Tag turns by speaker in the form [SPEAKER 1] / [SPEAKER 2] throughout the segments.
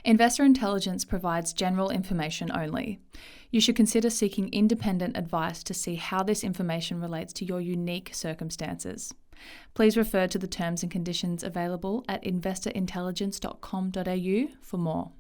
[SPEAKER 1] Investor Intelligence provides general information only. You should consider seeking independent advice to see how this information relates to your unique circumstances. Please refer to the terms and conditions available at investorintelligence.com.au for more.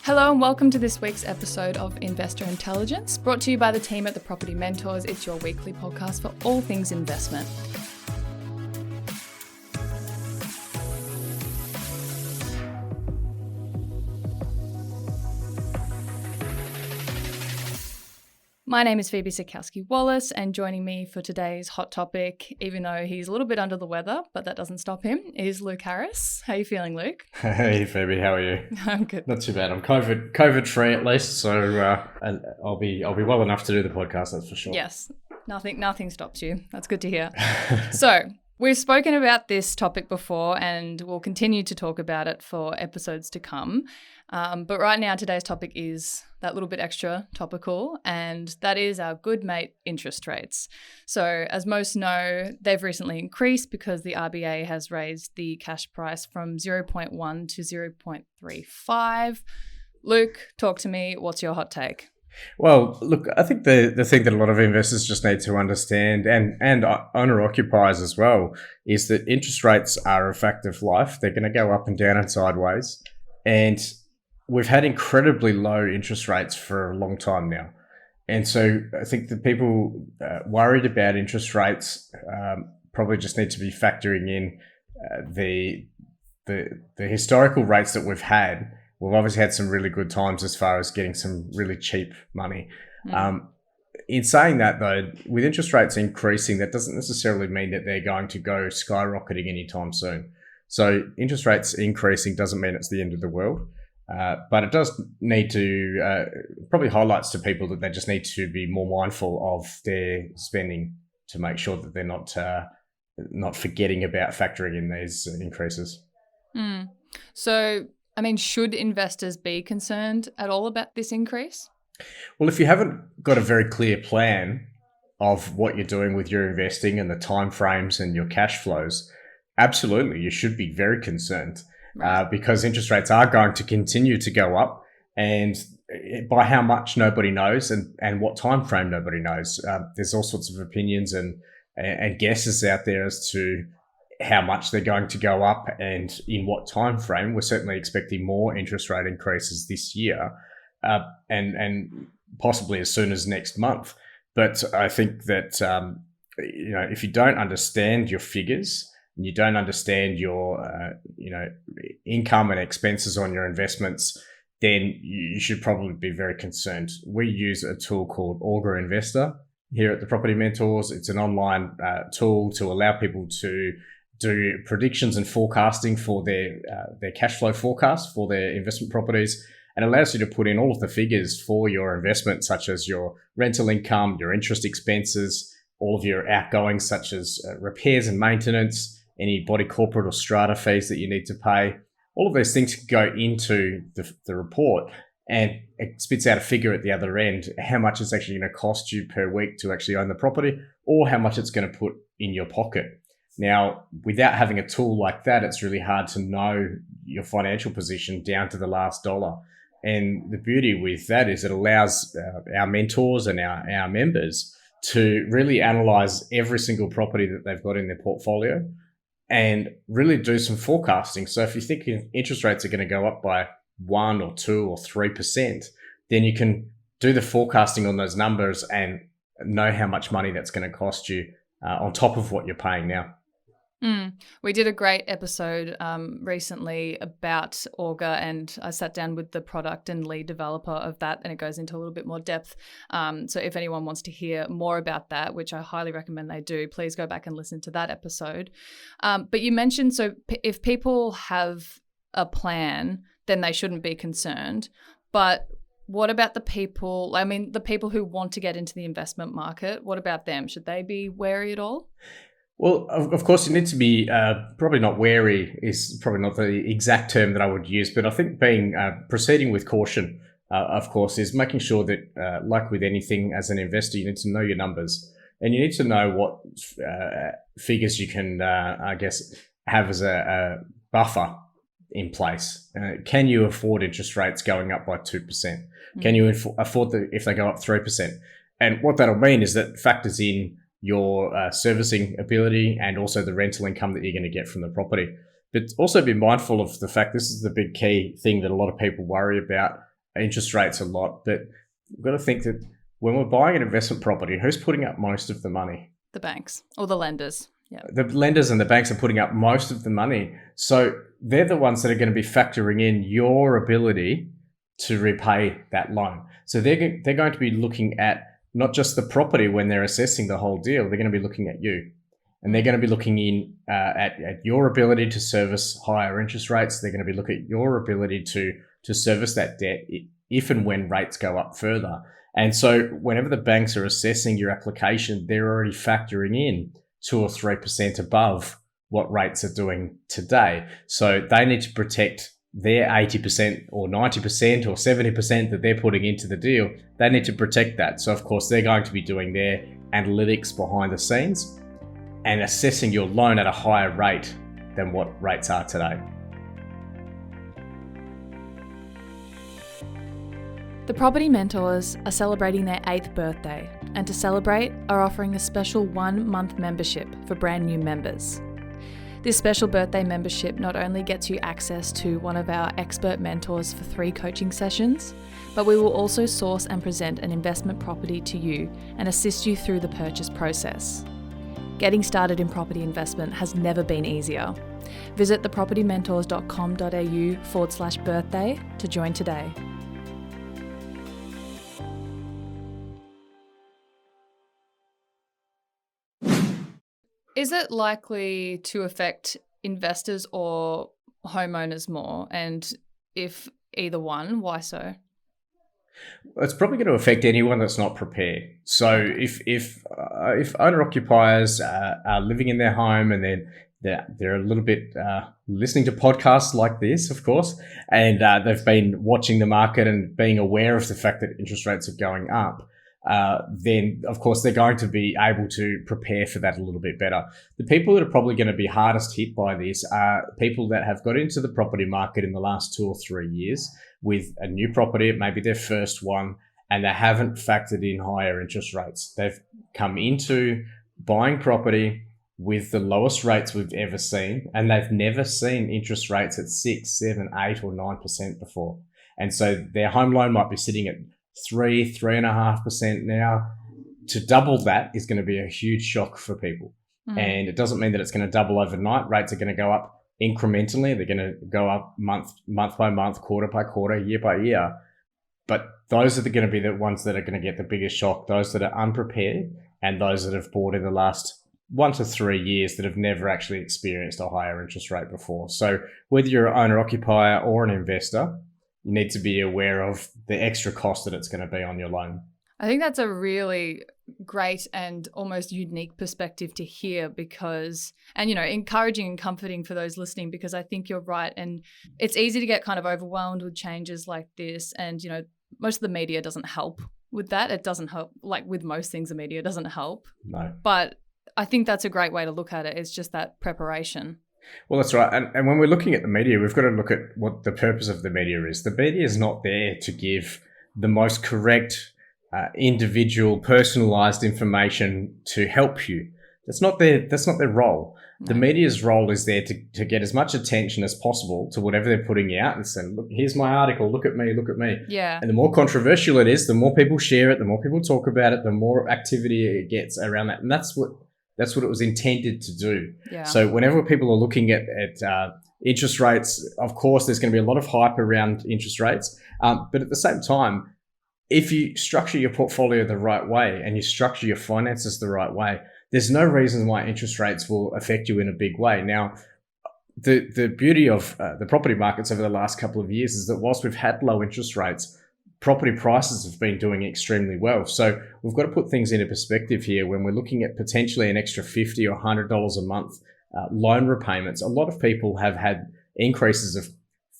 [SPEAKER 1] Hello and welcome to this week's episode of Investor Intelligence, brought to you by the team at the Property Mentors. It's your weekly podcast for all things investment. My name is Phoebe Sikowski-Wallace, and joining me for today's hot topic, even though he's a little bit under the weather, but that doesn't stop him, is Luke Harris. How are you feeling, Luke?
[SPEAKER 2] Hey Phoebe, how are you?
[SPEAKER 1] I'm good.
[SPEAKER 2] Not too bad. I'm COVID free at least, so I'll be well enough to do the podcast. That's for sure.
[SPEAKER 1] Yes, nothing stops you. That's good to hear. So we've spoken about this topic before, and we'll continue to talk about it for episodes to come. But right now, today's topic is that little bit extra topical, and that is our good mate interest rates. So as most know, they've recently increased because the RBA has raised the cash price from 0.1 to 0.35. Luke, talk to me. What's your hot take?
[SPEAKER 2] Well, look, I think the thing that a lot of investors just need to understand, and owner-occupiers as well, is that interest rates are a fact of life. They're going to go up and down and sideways. And we've had incredibly low interest rates for a long time now. And so I think the people worried about interest rates probably just need to be factoring in the historical rates that we've had. We've obviously had some really good times as far as getting some really cheap money. In saying that, though, with interest rates increasing, that doesn't necessarily mean that they're going to go skyrocketing anytime soon. So interest rates increasing doesn't mean it's the end of the world. But it does need to probably highlights to people that they just need to be more mindful of their spending to make sure that they're not forgetting about factoring in these increases.
[SPEAKER 1] So, I mean, should investors be concerned at all about this increase?
[SPEAKER 2] Well, if you haven't got a very clear plan of what you're doing with your investing and the timeframes and your cash flows, absolutely, you should be very concerned. Right. Because interest rates are going to continue to go up, and by how much nobody knows, and what time frame nobody knows. There's all sorts of opinions and guesses out there as to how much they're going to go up and in what time frame. We're certainly expecting more interest rate increases this year, and possibly as soon as next month. But I think that if you don't understand your figures, you don't understand your income and expenses on your investments, then you should probably be very concerned. We use a tool called Augur Investor here at the Property Mentors. It's an online tool to allow people to do predictions and forecasting for their cash flow forecast for their investment properties, and allows you to put in all of the figures for your investment, such as your rental income, your interest expenses, all of your outgoings such as repairs and maintenance, any body corporate or strata fees that you need to pay. All of those things go into the report, and it spits out a figure at the other end, how much it's actually going to cost you per week to actually own the property, or how much it's going to put in your pocket. Now, without having a tool like that, it's really hard to know your financial position down to the last dollar. And the beauty with that is it allows our mentors and our members to really analyze every single property that they've got in their portfolio and really do some forecasting. So if you think interest rates are going to go up by 1 or 2 or 3%, then you can do the forecasting on those numbers and know how much money that's going to cost you on top of what you're paying now.
[SPEAKER 1] We did a great episode recently about Augur, and I sat down with the product and lead developer of that, and it goes into a little bit more depth. So if anyone wants to hear more about that, which I highly recommend they do, please go back and listen to that episode. But you mentioned, so if people have a plan, then they shouldn't be concerned. But what about the people? I mean, the people who want to get into the investment market, what about them? Should they be wary at all?
[SPEAKER 2] Well, of course, you need to be probably not wary is probably not the exact term that I would use, but I think being proceeding with caution, of course, is making sure that, like with anything as an investor, you need to know your numbers and you need to know what figures you can, I guess, have as a buffer in place. Can you afford interest rates going up by 2%? Mm-hmm. Can you afford if they go up 3%? And what that'll mean is that factors in your servicing ability and also the rental income that you're going to get from the property. But also be mindful of the fact, this is the big key thing that a lot of people worry about, interest rates a lot. But you've got to think that when we're buying an investment property, who's putting up most of the money?
[SPEAKER 1] The banks or the lenders. Yeah.
[SPEAKER 2] The lenders and the banks are putting up most of the money. So they're the ones that are going to be factoring in your ability to repay that loan. So they're going to be looking at not just the property when they're assessing the whole deal, they're going to be looking at you. And they're going to be looking in at your ability to service higher interest rates. They're going to be looking at your ability to service that debt if and when rates go up further. And so whenever the banks are assessing your application, they're already factoring in 2 or 3% above what rates are doing today. So they need to protect their 80% or 90% or 70% that they're putting into the deal. They need to protect that. So of course, they're going to be doing their analytics behind the scenes and assessing your loan at a higher rate than what rates are today.
[SPEAKER 1] The Property Mentors are celebrating their 8th birthday, and to celebrate are offering a special 1-month membership for brand new members. This special birthday membership not only gets you access to one of our expert mentors for 3 coaching sessions, but we will also source and present an investment property to you and assist you through the purchase process. Getting started in property investment has never been easier. Visit thepropertymentors.com.au/birthday to join today. Is it likely to affect investors or homeowners more? And if either one, why so?
[SPEAKER 2] It's probably going to affect anyone that's not prepared. So if owner occupiers are living in their home and then they're a little bit listening to podcasts like this, of course, and they've been watching the market and being aware of the fact that interest rates are going up, then of course they're going to be able to prepare for that a little bit better. The people that are probably going to be hardest hit by this are people that have got into the property market in the last 2 or 3 years with a new property, it may be their first one, and they haven't factored in higher interest rates. They've come into buying property with the lowest rates we've ever seen, and they've never seen interest rates at 6, 7, 8 or 9% before. And so their home loan might be sitting at 3.5% now. To double that is going to be a huge shock for people. And it doesn't mean that it's going to double overnight. Rates are going to go up incrementally. They're going to go up month by month, quarter by quarter, year by year. But those are going to be the ones that are going to get the biggest shock, those that are unprepared and those that have bought in the last 1 to 3 years that have never actually experienced a higher interest rate before. So whether you're an owner occupier or an investor, you need to be aware of the extra cost that it's going to be on your loan.
[SPEAKER 1] I think that's a really great and almost unique perspective to hear because, and, you know, encouraging and comforting for those listening, because I think you're right. And it's easy to get kind of overwhelmed with changes like this. And, you know, most of the media doesn't help with that. It doesn't help. Like with most things, the media doesn't help.
[SPEAKER 2] No.
[SPEAKER 1] But I think that's a great way to look at it. It's just that preparation.
[SPEAKER 2] Well, that's right. And when we're looking at the media, we've got to look at what the purpose of the media is. The media is not there to give the most correct, individual, personalized information to help you. That's not their role. No. The media's role is there to get as much attention as possible to whatever they're putting out and saying, look, here's my article, look at me.
[SPEAKER 1] Yeah.
[SPEAKER 2] And the more controversial it is, the more people share it, the more people talk about it, the more activity it gets around that. And that's what it was intended to do.
[SPEAKER 1] Yeah.
[SPEAKER 2] So whenever people are looking at interest rates, of course, there's going to be a lot of hype around interest rates. But at the same time, if you structure your portfolio the right way and you structure your finances the right way, there's no reason why interest rates will affect you in a big way. Now, the beauty of the property markets over the last couple of years is that whilst we've had low interest rates, property prices have been doing extremely well. So we've got to put things into perspective here. When we're looking at potentially an extra $50 or $100 a month loan repayments, a lot of people have had increases of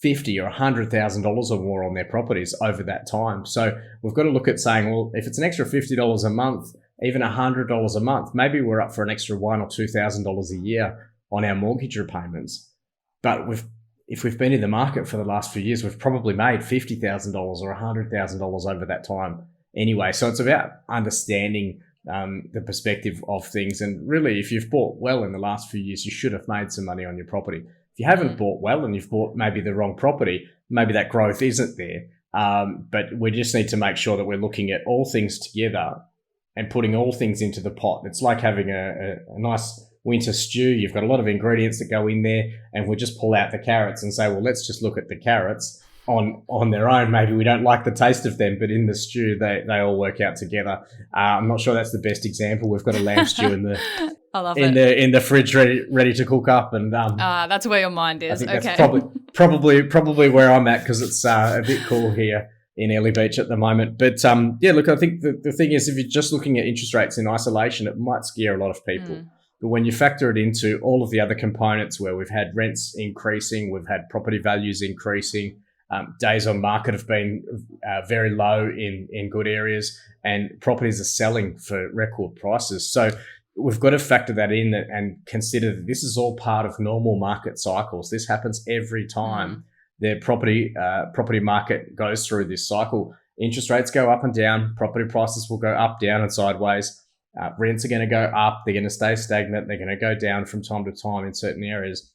[SPEAKER 2] $50,000 or $100,000 or more on their properties over that time. So we've got to look at saying, well, if it's an extra $50 a month, even $100 a month, maybe we're up for an extra $1,000 or $2,000 a year on our mortgage repayments. But if we've been in the market for the last few years, we've probably made $50,000 or $100,000 over that time anyway. So it's about understanding the perspective of things. And really, if you've bought well in the last few years, you should have made some money on your property. If you haven't bought well and you've bought maybe the wrong property, maybe that growth isn't there. But we just need to make sure that we're looking at all things together and putting all things into the pot. It's like having a nice winter stew. You've got a lot of ingredients that go in there, and we'll just pull out the carrots and say, well, let's just look at the carrots on their own. Maybe we don't like the taste of them, but in the stew, they all work out together. I'm not sure that's the best example. We've got a lamb stew in the in the fridge ready to cook up, and
[SPEAKER 1] that's where your mind is.
[SPEAKER 2] I think that's probably where I'm at, because it's a bit cool here in Airlie Beach at the moment. But yeah, look, I think the thing is, if you're just looking at interest rates in isolation, it might scare a lot of people. But when you factor it into all of the other components, where we've had rents increasing, we've had property values increasing, days on market have been very low in good areas, and properties are selling for record prices. So we've got to factor that in and consider that this is all part of normal market cycles. This happens every time the property market goes through this cycle. Interest rates go up and down, property prices will go up, down, and sideways. Rents are going to go up, they're going to stay stagnant, they're going to go down from time to time in certain areas.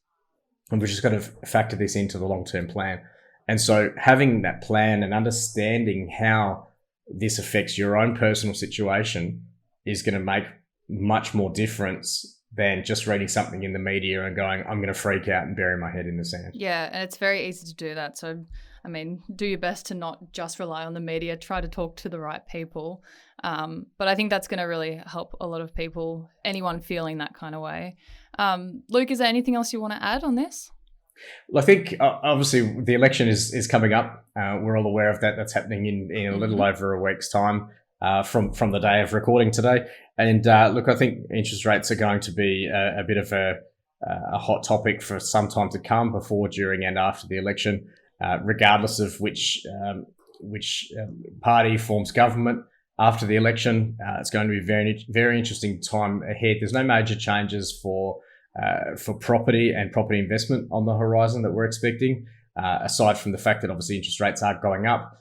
[SPEAKER 2] And we've just got to factor this into the long-term plan. And so having that plan and understanding how this affects your own personal situation is going to make much more difference than just reading something in the media and going, I'm going to freak out and bury my head in the sand.
[SPEAKER 1] Yeah, and it's very easy to do that. So, I mean, do your best to not just rely on the media. Try to talk to the right people. But I think that's going to really help a lot of people, anyone feeling that kind of way. Luke, is there anything else you want to add on this?
[SPEAKER 2] Well, I think obviously the election is coming up. We're all aware of that. That's happening in a little over a week's time from the day of recording today. And look, I think interest rates are going to be a bit of a hot topic for some time to come, before, during, and after the election, regardless of which party forms government after the election. It's going to be a very, very interesting time ahead. There's no major changes for property and property investment on the horizon that we're expecting, aside from the fact that obviously interest rates are going up.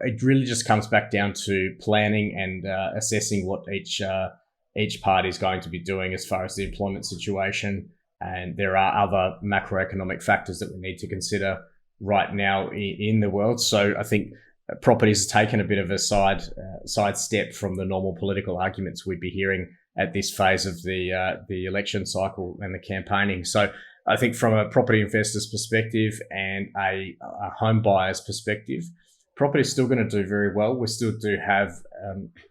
[SPEAKER 2] It really just comes back down to planning and assessing what each party is going to be doing as far as the employment situation. And there are other macroeconomic factors that we need to consider right now in the world. So I think property has taken a bit of a side step from the normal political arguments we'd be hearing at this phase of the election cycle and the campaigning. So I think from a property investor's perspective and a home buyer's perspective, property is still going to do very well. We still do have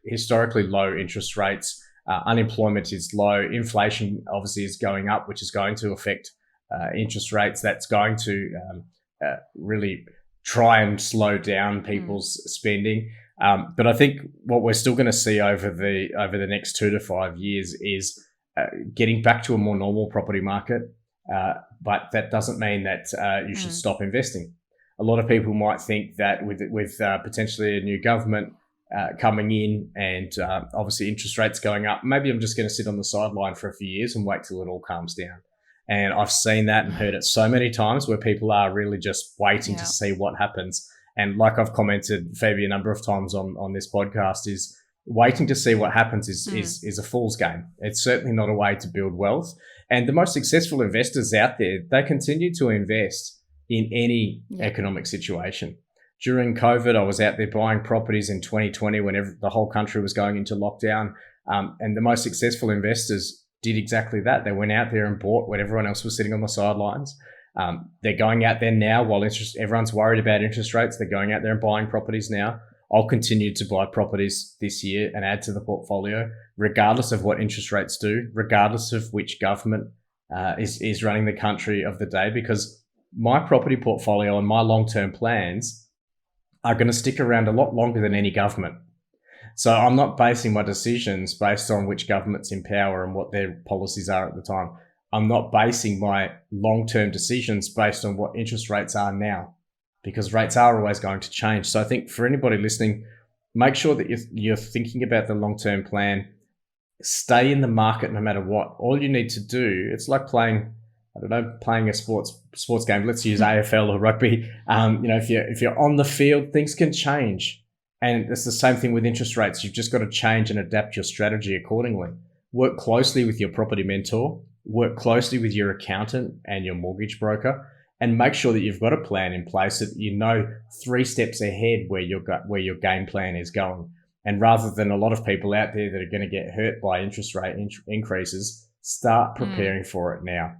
[SPEAKER 2] historically low interest rates. Unemployment is low. Inflation obviously is going up, which is going to affect interest rates. That's going to really try and slow down people's spending. But I think what we're still going to see over the next 2 to 5 years is getting back to a more normal property market. But that doesn't mean that you should stop investing. A lot of people might think that with potentially a new government coming in and obviously interest rates going up, maybe I'm just going to sit on the sideline for a few years and wait till it all calms down. And I've seen that and heard it so many times, where people are really just waiting to see what happens. And like I've commented, Phoebe, a number of times on this podcast, is waiting to see what happens is a fool's game. It's certainly not a way to build wealth. And the most successful investors out there, they continue to invest in any economic situation. During COVID, I was out there buying properties in 2020 when the whole country was going into lockdown. And the most successful investors did exactly that. They went out there and bought when everyone else was sitting on the sidelines. They're going out there now while everyone's worried about interest rates. They're going out there and buying properties now. I'll continue to buy properties this year and add to the portfolio, regardless of what interest rates do, regardless of which government is running the country of the day, because my property portfolio and my long-term plans are going to stick around a lot longer than any government. So I'm not basing my decisions based on which government's in power and what their policies are at the time. I'm not basing my long-term decisions based on what interest rates are now, because rates are always going to change. So I think for anybody listening, make sure that you're thinking about the long-term plan. Stay in the market no matter what. All you need to do, it's like playing a sports game. Let's use AFL or rugby. If you're on the field, things can change. And it's the same thing with interest rates. You've just got to change and adapt your strategy accordingly. Work closely with your property mentor, work closely with your accountant and your mortgage broker, and make sure that you've got a plan in place that you know 3 steps ahead where your game plan is going. And rather than a lot of people out there that are going to get hurt by interest rate increases, start preparing for it now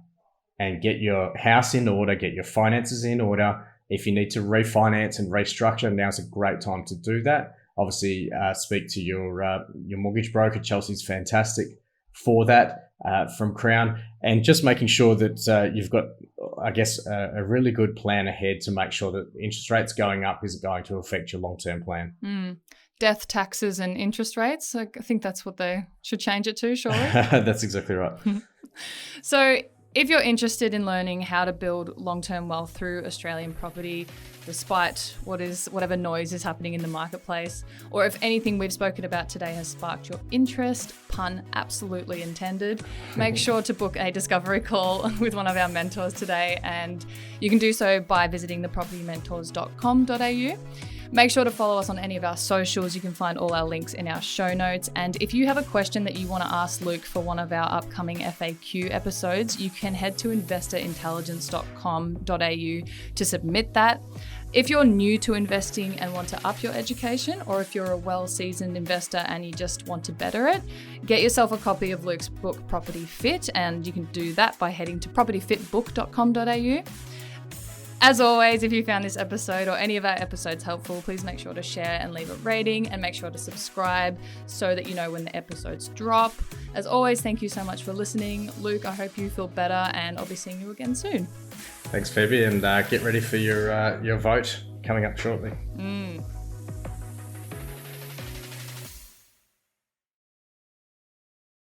[SPEAKER 2] and get your house in order, get your finances in order. If you need to refinance and restructure, now's a great time to do that. Obviously, speak to your mortgage broker. Chelsea's fantastic for that from Crown, and just making sure that you've got, I guess, a really good plan ahead to make sure that interest rates going up isn't going to affect your long-term plan.
[SPEAKER 1] Death, taxes and interest rates. I think that's what they should change it to, surely.
[SPEAKER 2] That's exactly right.
[SPEAKER 1] So if you're interested in learning how to build long-term wealth through Australian property, despite whatever noise is happening in the marketplace, or if anything we've spoken about today has sparked your interest, pun absolutely intended, make sure to book a discovery call with one of our mentors today, and you can do so by visiting thepropertymentors.com.au. Make sure to follow us on any of our socials. You can find all our links in our show notes. And if you have a question that you want to ask Luke for one of our upcoming FAQ episodes, you can head to investorintelligence.com.au to submit that. If you're new to investing and want to up your education, or if you're a well-seasoned investor and you just want to better it, get yourself a copy of Luke's book, Property Fit, and you can do that by heading to propertyfitbook.com.au. As always, if you found this episode or any of our episodes helpful, please make sure to share and leave a rating, and make sure to subscribe so that you know when the episodes drop. As always, thank you so much for listening. Luke, I hope you feel better, and I'll be seeing you again soon.
[SPEAKER 2] Thanks, Phoebe, and get ready for your vote coming up shortly.